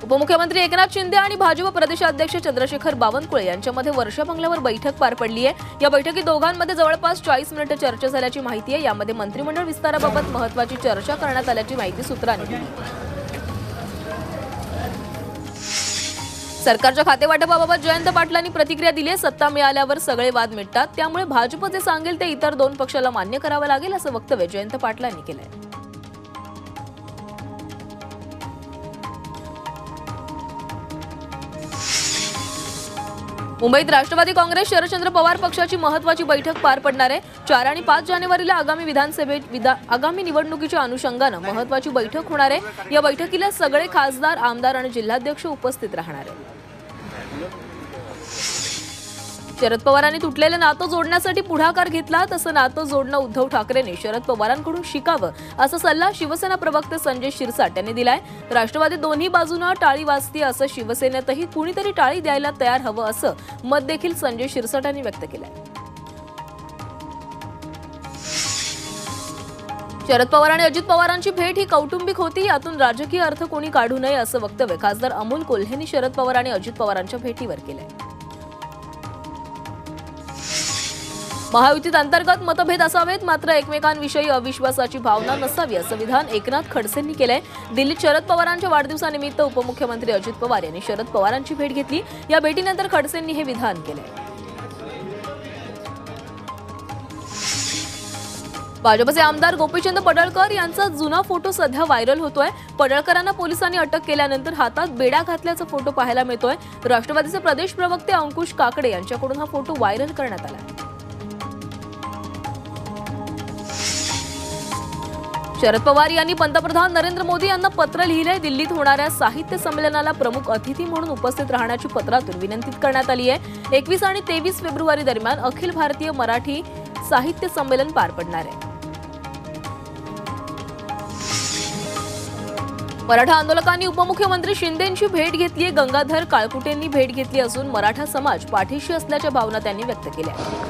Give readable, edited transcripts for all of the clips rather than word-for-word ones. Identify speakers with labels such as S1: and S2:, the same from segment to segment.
S1: उपमुख्यमंत्री एकनाथ शिंदे आणि भाजप प्रदेशाध्यक्ष चंद्रशेखर बावनकुळे यांच्यामध्ये वर्षा बंगल्यावर बैठक पार पडली आहे। या बैठकीत दोघांमध्ये जवळपास 40 मिनिटे चर्चा झाल्याची माहिती आहे। यामध्ये मंत्रिमंडळ विस्ताराबाबत महत्त्वाची चर्चा करण्यात आल्याची माहिती सूत्रांनी दिली। सरकारच्या खातेवाटपाबाबत जयंत पाटलांनी प्रतिक्रिया दिली आहे। सत्ता मिळाल्यावर सगळे वाद मिटतात, त्यामुळे भाजप जे सांगेल ते इतर दोन पक्षाला मान्य करावे लागेल असं वक्तव्य जयंत पाटलांनी केलं आहे। मुंबईत राष्ट्रवादी काँग्रेस शरदचंद्र पवार पक्षाची महत्त्वाची बैठक पार पडणार आहे। 4 आणि 5 जानेवारीला आगामी निवडणुकीच्या अनुषंगाने महत्त्वाची बैठक होणार आहे। या बैठकीला सगळे खासदार, आमदार आणि जिल्हाध्यक्ष उपस्थित राहणार आहेत। शरद पवारांनी तुटलेलं नातं जोडण्यासाठी पुढाकार घेतला, तसं नातं जोडणं उद्धव ठाकरेंनी शरद पवारांकडून शिकावं असा सल्ला शिवसेना प्रवक्ते संजय शिरसाट यांनी दिलाय। राष्ट्रवादी दोन्ही बाजूंना टाळी वाजते, असं शिवसेनेतही कुणीतरी टाळी द्यायला तयार हवं असं मत देखील संजय शिरसाट यांनी व्यक्त केलंय। शरद पवार आणि अजित पवारांची भेट ही कौटुंबिक होती, यातून राजकीय अर्थ कोणी काढू नये असं वक्तव्य खासदार अमोल कोल्हेंनी शरद पवार आणि अजित पवारांच्या भेटीवर केलंय। महायुतीत अंतर्गत मतभेद असावेत, मात्र एकमेकांविषयी अविश्वासाची भावना नसावी असं विधान एकनाथ खडसेंनी केलंय। दिल्लीत शरद पवारांच्या वाढदिवसानिमित्त उपमुख्यमंत्री अजित पवार यांनी शरद पवारांची भेट घेतली। या भेटीनंतर खडसेंनी हे विधान केलंय। भाजपचे आमदार गोपीचंद पडळकर यांचा जुना फोटो सध्या व्हायरल होतोय। पडळकरांना पोलिसांनी अटक केल्यानंतर हातात बेड्या घातल्याचा फोटो पाहायला मिळतोय। राष्ट्रवादीचे प्रदेश प्रवक्ते अंकुश काकडे यांच्याकडून हा फोटो व्हायरल करण्यात आला। शरद पवार यांनी पंतप्रधान नरेंद्र मोदी यांना पत्र लिहिलंय। दिल्लीत होणाऱ्या साहित्य संमेलनाला प्रमुख अतिथी म्हणून उपस्थित राहण्याची पत्रातून विनंती करण्यात आली आहे। 21 आणि 23 फेब्रुवारी दरम्यान अखिल भारतीय मराठी साहित्य संमेलन पार पडणार आहे। मराठा आंदोलकांनी उपमुख्यमंत्री शिंदेंची भेट घेतली आहे। गंगाधर काळकुटेंनी भेट घेतली असून मराठा समाज पाठीशी असल्याच्या भावना त्यांनी व्यक्त केल्या।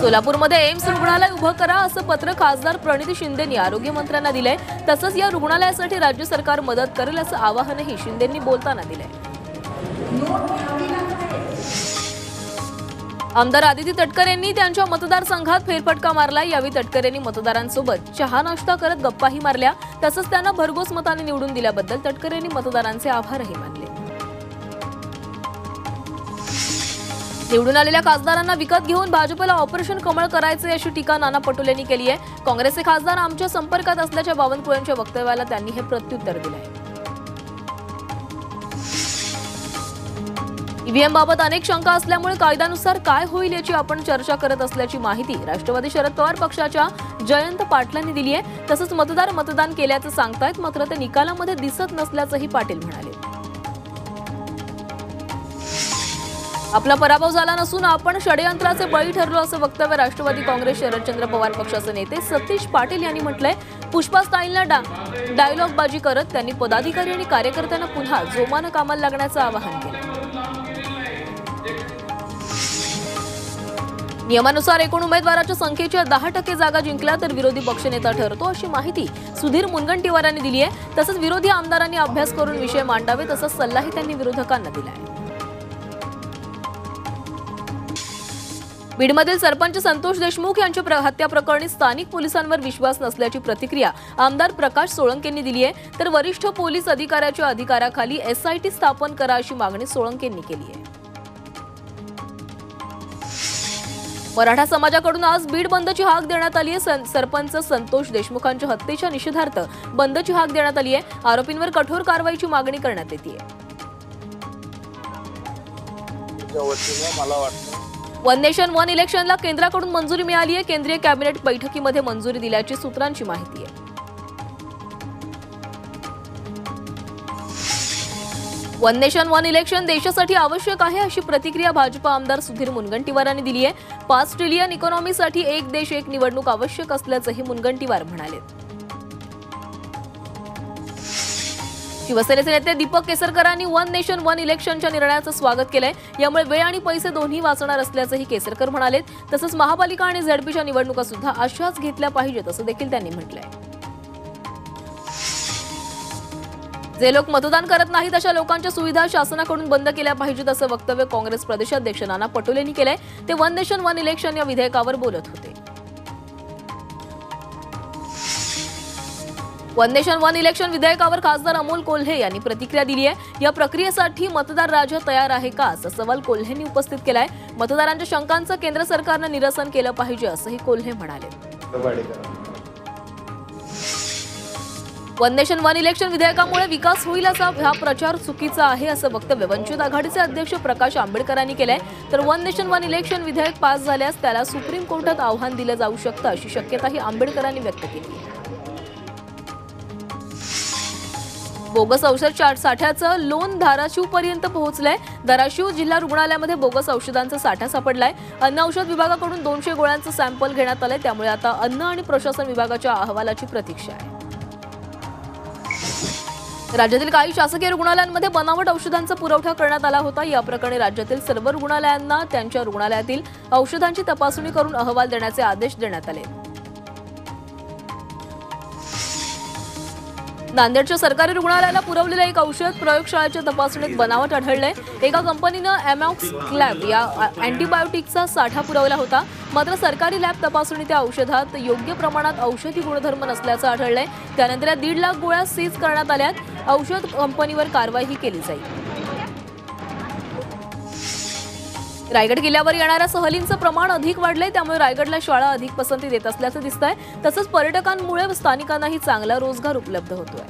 S1: सोलापूरमध्ये एम्स रुग्णालय उभं करा असं पत्र खासदार प्रणिती शिंदेंनी आरोग्यमंत्र्यांना दिलंय। तसंच या रुग्णालयासाठी राज्य सरकार मदत करेल असं आवाहनही शिंदेंनी बोलताना दिलंय। आमदार आदिती तटकरे यांनी त्यांच्या मतदारसंघात फेरफटका मारला। यावेळी तटकरे यांनी मतदारांसोबत चहा नाश्ता करत गप्पाही मारल्या। तसंच त्यांना भरघोस मताने निवडून दिल्याबद्दल तटकरे यांनी मतदारांचे आभारही मानले। निवडून आलेल्या खासदारांना विकत घेऊन भाजपला ऑपरेशन कमळ करायचे अशी टीका नाना पटोले यांनी केली आहे। काँग्रेसचे खासदार आमच्या संपर्कात असल्याच्या बावनकुळेंच्या वक्तव्याला त्यांनी हे प्रत्युत्तर दिलंय। ईव्हीएम बाबत अनेक शंका असल्यामुळे कायद्यानुसार काय होईल याची आपण चर्चा करत असल्याची माहिती राष्ट्रवादी शरद पवार पक्षाच्या जयंत पाटलांनी दिली आहे। तसंच मतदार मतदान केल्याचं सांगतायत, मात्र ते निकालामध्ये दिसत नसल्याचंही पाटील म्हणाले। आपला पराभव झाला नसून आपण षडयंत्राचे बळी ठरलो असं वक्तव्य राष्ट्रवादी काँग्रेस शरदचंद्र पवार पक्षाचे नेते सतीश पाटील यांनी म्हटलंय। पुष्पा स्टाईलला डायलॉगबाजी करत त्यांनी पदाधिकारी आणि कार्यकर्त्यांना पुन्हा जोमानं कामाला लागण्याचं आवाहन केलं। नियमानुसार एकूण उमेदवाराच्या संख्येच्या 10% जागा जिंकल्या तर विरोधी पक्षनेता ठरतो अशी माहिती सुधीर मुनगंटीवार यांनी दिली आहे। तसंच विरोधी आमदारांनी अभ्यास करून विषय मांडावे तसा सल्लाही त्यांनी विरोधकांना दिला आहे। बीडमधील सरपंच संतोष देशमुख यांच्या हत्या प्रकरणी स्थानिक पोलिसांवर विश्वास नसल्याची प्रतिक्रिया आमदार प्रकाश सोळंके यांनी दिली आहे। तर वरिष्ठ पोलीस अधिकाऱ्याच्या अधिकाराखाली एसआयटी स्थापन करा अशी मागणी सोळंके यांनी केली आहे। मराठा समाजाकडून आज बीड बंदची हाक देण्यात आली आहे। सरपंच संतोष देशमुखांच्या हत्येच्या निषेधार्थ बंदची हाक देण्यात आली आहे। आरोपींवर कठोर कारवाईची मागणी करण्यात येते। वन नेशन वन इलेक्शनला केंद्राकडून मंजुरी मिळाली आहे। केंद्रीय कॅबिनेट बैठकीमध्ये मंजुरी दिल्याची सूत्रांची माहिती आहे। वन नेशन वन इलेक्शन देशासाठी आवश्यक आहे अशी प्रतिक्रिया भाजप आमदार सुधीर मुनगंटीवार यांनी दिली आहे। 5 ट्रिलियन इकॉनॉमीसाठी एक देश एक निवडणूक आवश्यक असल्याचंही मुनगंटीवार म्हणाले। शिवसेनेचे नेते दीपक केसरकरांनी वन नेशन वन इलेक्शनच्या निर्णयाचं स्वागत केलंय। यामुळे वेळ आणि पैसे दोन्ही वाचणार असल्याचंही केसरकर म्हणाले। तसंच महापालिका आणि झेडपीच्या निवडणुका सुद्धा अशाच घेतल्या पाहिजेत असं देखील त्यांनी म्हटलंय। जे लोक मतदान करत नाहीत अशा लोकांच्या सुविधा शासनाकडून बंद केल्या पाहिजेत असं वक्तव्य काँग्रेस प्रदेशाध्यक्ष नाना पटोलेंनी केलंय। ते वन नेशन वन इलेक्शन या विधेयकावर बोलत होते। वन नेशन वन इलेक्शन विधेयकावर खासदार अमोल कोल्हे यांनी प्रतिक्रिया दिली आहे। या प्रक्रियेसाठी मतदार राजा तयार आहे का असा सवाल कोल्हेंनी उपस्थित केलाय। मतदारांच्या शंकांचं केंद्र सरकारनं निरसन केलं पाहिजे असंही कोल्हे म्हणाले। वन नेशन वन इलेक्शन विधेयकामुळे विकास होईल असा हा प्रचार चुकीचा आहे असं वक्तव्य वंचित आघाडीचे अध्यक्ष प्रकाश आंबेडकरांनी केलंय। तर वन नेशन वन इलेक्शन विधेयक पास झाल्यास त्याला सुप्रीम कोर्टात आव्हान दिलं जाऊ शकतं अशी शक्यताही आंबेडकरांनी व्यक्त केली। बोगस औषध साठ्याचं लोन धाराशिवपर्यंत पोहोचलंय। धाराशिव जिल्हा रुग्णालयामध्ये बोगस औषधांचा साठा सापडलाय। अन्न औषध विभागाकडून 200 गोळ्यांचं सॅम्पल घेण्यात आलंय। त्यामुळे आता अन्न आणि प्रशासन विभागाच्या अहवालाची प्रतीक्षा आहे। राज्यातील काही शासकीय रुग्णालयांमध्ये बनावट औषधांचा पुरवठा करण्यात आला होता। या प्रकरणी राज्यातील सर्व रुग्णालयांना त्यांच्या रुग्णालयातील औषधांची तपासणी करून अहवाल देण्याचे आदेश देण्यात आले। नांदेडच्या सरकारी रुग्णालयाला पुरवलेलं एक औषध प्रयोगशाळेच्या तपासणीत बनावट आढळलंय। एका कंपनीनं एमॉक्सक्लॅब या अँटीबायोटिकचा साठा पुरवला होता। मात्र सरकारी लॅब तपासणी त्या औषधात योग्य प्रमाणात औषधी गुणधर्म नसल्याचं आढळलंय। त्यानंतर या 1.5 लाख गोळ्या सीज करण्यात आल्यात। औषध कंपनीवर कारवाई केली जाईल। रायगड किल्ल्यावर येणाऱ्या सहलींचं प्रमाण अधिक वाढलंय। त्यामुळे रायगडला शाळा अधिक पसंती देत असल्याचं दिसतंय। तसंच पर्यटकांमुळे स्थानिकांनाही चांगला रोजगार उपलब्ध होतोय।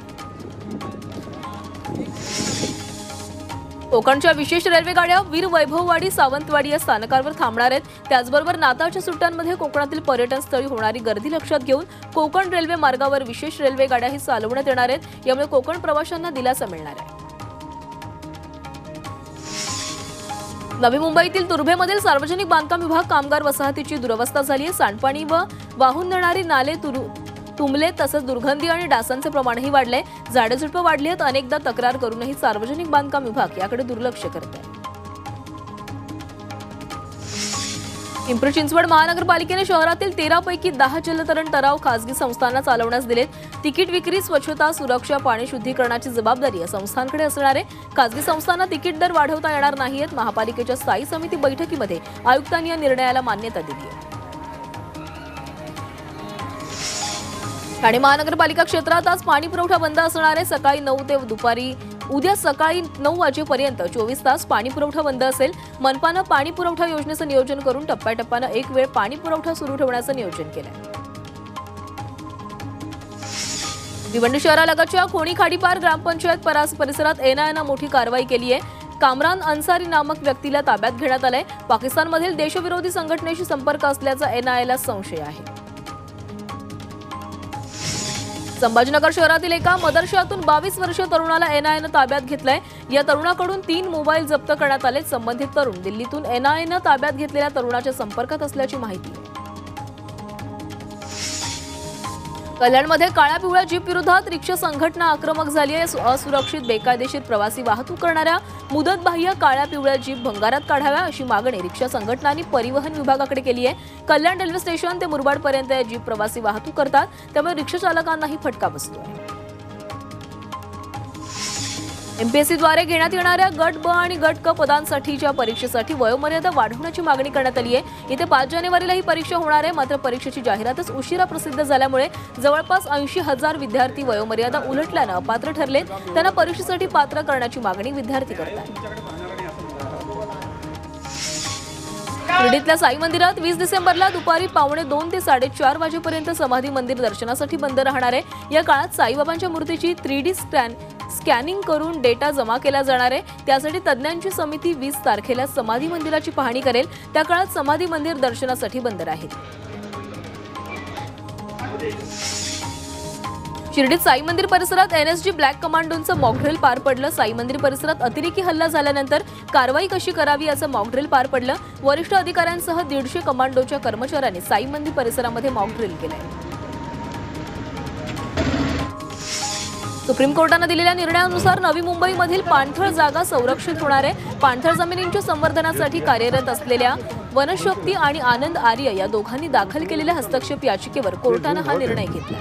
S1: कोकणच्या विशेष रेल्वे गाड्या वीर वैभववाडी सावंतवाडी या स्थानकांवर थांबणार आहेत। त्याचबरोबर नाताळच्या सुट्ट्यांमध्ये कोकणातील पर्यटन स्थळी होणारी गर्दी लक्षात घेऊन कोकण रेल्वे मार्गावर विशेष रेल्वे गाड्याही चालवण्यात येणार आहेत। यामुळे कोकण प्रवाशांना दिलासा मिळणार आहे। नवी मुंबईतील तुर्भेमधील सार्वजनिक बांधकाम विभाग कामगार वसाहतीची दुरवस्था झाली आहे। सांडपाणी व वाहून नेणारी नाले तुंबले। तसंच दुर्गंधी आणि डासांचे प्रमाणही वाढले। झाडेझुडपं वाढली आहेत। अनेकदा तक्रार करूनही सार्वजनिक बांधकाम विभाग याकडे दुर्लक्ष करत आहे। पिंपरी चिंचवड महानगरपालिकेने शहरातील 13 पैकी 10 जलतरण तलाव खासगी संस्थांना चालवण्यास दिलेत। तिकीट विक्री, स्वच्छता, सुरक्षा, पाणी शुद्धीकरणाची जबाबदारी या संस्थांकडे असणार आहे। खासगी संस्थांना तिकीट दर वाढवता येणार नाहीत। महापालिकेच्या स्थायी समिती बैठकीमध्ये आयुक्तांनी या निर्णयाला मान्यता दिली आहे। ठाणे महानगरपालिका क्षेत्रात आज पाणी पुरवठा बंद असणार आहे। सकाळी 9 ते दुपारी उद्या सकाळी 9 वाजेपर्यंत 24 तास पाणी पुरवठा बंद असेल। मनपानं पाणी पुरवठा योजनेचं नियोजन करून टप्प्याटप्प्यानं एक वेळ पाणी पुरवठा सुरू ठेवण्याचं नियोजन केलंय। भिवंडी शहरालगतच्या खोणी खाडीपार ग्रामपंचायत परिसरात एनआयएनं मोठी कारवाई केली आहे। कामरान अन्सारी नामक व्यक्तीला ताब्यात घेण्यात आलंय। पाकिस्तानमधील देशविरोधी संघटनेशी संपर्क असल्याचा एनआयएला संशय आहे। संभाजीनगर शहरातील एका मदरशातून 22 वर्षीय तरुणाला एनआयएनं ताब्यात घेतलंय। या तरुणाकडून 3 मोबाईल जप्त करण्यात आले। संबंधित तरुण दिल्लीतून एनआयएनं ताब्यात घेतलेल्या तरुणाच्या संपर्कात असल्याची माहिती आहे। कल्याणमध्ये काळ्या पिवळ्या जीप विरोधात रिक्षा संघटना आक्रमक झाली आहे। असुरक्षित बेकायदेशीर प्रवासी वाहतूक करणाऱ्या मुदतबाह्य काळ्या पिवळ्या जीप भंगारात काढाव्या अशी मागणी रिक्षा संघटनांनी परिवहन विभागाकडे केली आहे। कल्याण रेल्वे स्टेशन ते मुरबाडपर्यंत या जीप प्रवासी वाहतूक करतात। त्यामुळे रिक्षा चालकांनाही फटका बसतोय। एमपीएससीद्वारे घेण्यात येणाऱ्या गट ब आणि गट क पदांसाठीच्या परीक्षेसाठी वयोमर्यादा वाढवण्याची मागणी करण्यात आली आहे। येत्या 5 जानेवारीला ही परीक्षा होणार आहे। मात्र परीक्षेची जाहिरातच उशिरा प्रसिद्ध झाल्यामुळे जवळपास 80,000 विद्यार्थी वयोमर्यादा उलटल्यानं अपात्र ठरलेत। त्यांना परीक्षेसाठी पात्र करण्याची मागणी विद्यार्थी करतात। शिर्डीतल्या साई मंदिरात 20 डिसेंबरला दुपारी 1:15 ते 4:30 वाजेपर्यंत समाधी मंदिर दर्शनासाठी बंद राहणार आहे। या काळात साईबाबांच्या मूर्तीची 3D स्कॅनिंग करून डेटा जमा केला जाणार आहे। त्यासाठी तज्ज्ञांची समिती 20 तारखेला समाधी मंदिराची पाहणी करेल। त्या काळात समाधी मंदिर दर्शनासाठी बंद राहील। शिर्डीत साई मंदिर परिसरात एनएसजी ब्लॅक कमांडोंचं मॉकड्रिल पार पडलं। साई मंदिर परिसरात अतिरेकी हल्ला झाल्यानंतर कारवाई कशी करावी याचं मॉकड्रिल पार पडलं। वरिष्ठ अधिकाऱ्यांसह 150 कमांडोच्या कर्मचाऱ्यांनी साई मंदिर परिसरामध्ये मॉकड्रिल केलंय। सुप्रीम कोर्टाने दिलेल्या निर्णयानुसार नवी मुंबईमधील पाणथळ जागा संरक्षित होणार आहे। पाणथळ जमिनींच्या संवर्धनासाठी कार्यरत असलेल्या वनशक्ती आणि आनंद आर्य या दोघांनी दाखल केलेल्या हस्तक्षेप याचिकेवर कोर्टाने हा निर्णय घेतला।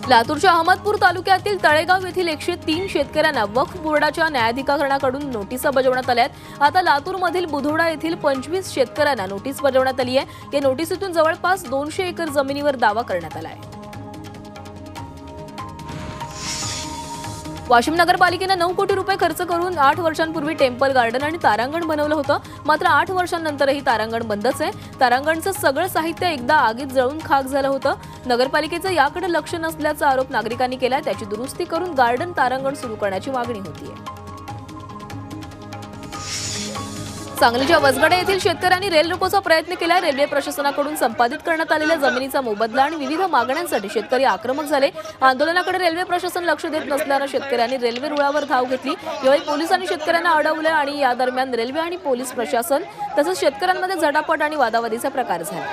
S1: लातूरच्या अहमदपूर तालुक्यातील तळेगाव येथील 103 शेतकऱ्यांना वक्फ बोर्डाच्या न्यायाधिकरणाकडून नोटीसा बजावण्यात आल्या आहेत। आता लातूरमधील बुधोडा येथील 25 शेतकऱ्यांना नोटीस बजावण्यात आली आहे। या नोटीसीतून जवळपास 200 एकर जमिनीवर दावा करण्यात आला आहे। वाशिम नगरपालिकेने 9 कोटी रुपये खर्च करून 8 वर्षांपूर्वी टेम्पल गार्डन आणि तारांगण बनवलं होतं। मात्र 8 वर्षांनंतरही तारांगण बंदच आहे। तारांगणचं सगळं साहित्य एकदा आगीत जळून खाक झालं होतं। नगरपालिकेचं याकडे लक्ष नसल्याचा आरोप नागरिकांनी केलाय। त्याची दुरुस्ती करून गार्डन तारांगण सुरू करण्याची मागणी होतीये। सांगलीच्या वसगडे येथील शेतकऱ्यांनी रेल रोकोचा प्रयत्न केला। रेल्वे प्रशासनाकडून संपादित करण्यात आलेल्या जमिनीचा मोबदला आणि विविध मागण्यांसाठी शेतकरी आक्रमक झाले। आंदोलनाकडे रेल्वे प्रशासन लक्ष देत नसल्यानं शेतकऱ्यांनी रेल्वे रुळावर धाव घेतली। यावेळी पोलिसांनी शेतकऱ्यांना अडवलं आणि या दरम्यान रेल्वे आणि पोलीस प्रशासन तसंच शेतकऱ्यांमध्ये झटापट आणि वादावादीचा प्रकार झाला।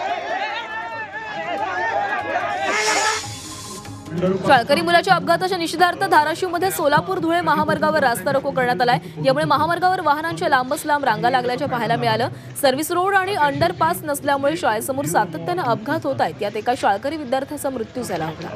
S1: शाळकरी मुलाच्या अपघाताच्या निषेधार्थ धाराशिवमध्ये सोलापूर धुळे महामार्गावर रास्ता रोको करण्यात आलाय। यामुळे महामार्गावर वाहनांच्या लांबच लांब रांगा लागल्याचं पाहायला मिळालं। सर्व्हिस रोड आणि अंडरपास नसल्यामुळे शाळेसमोर सातत्यानं अपघात होत आहेत। यात एका शाळकरी विद्यार्थ्याचा मृत्यू झाला होता।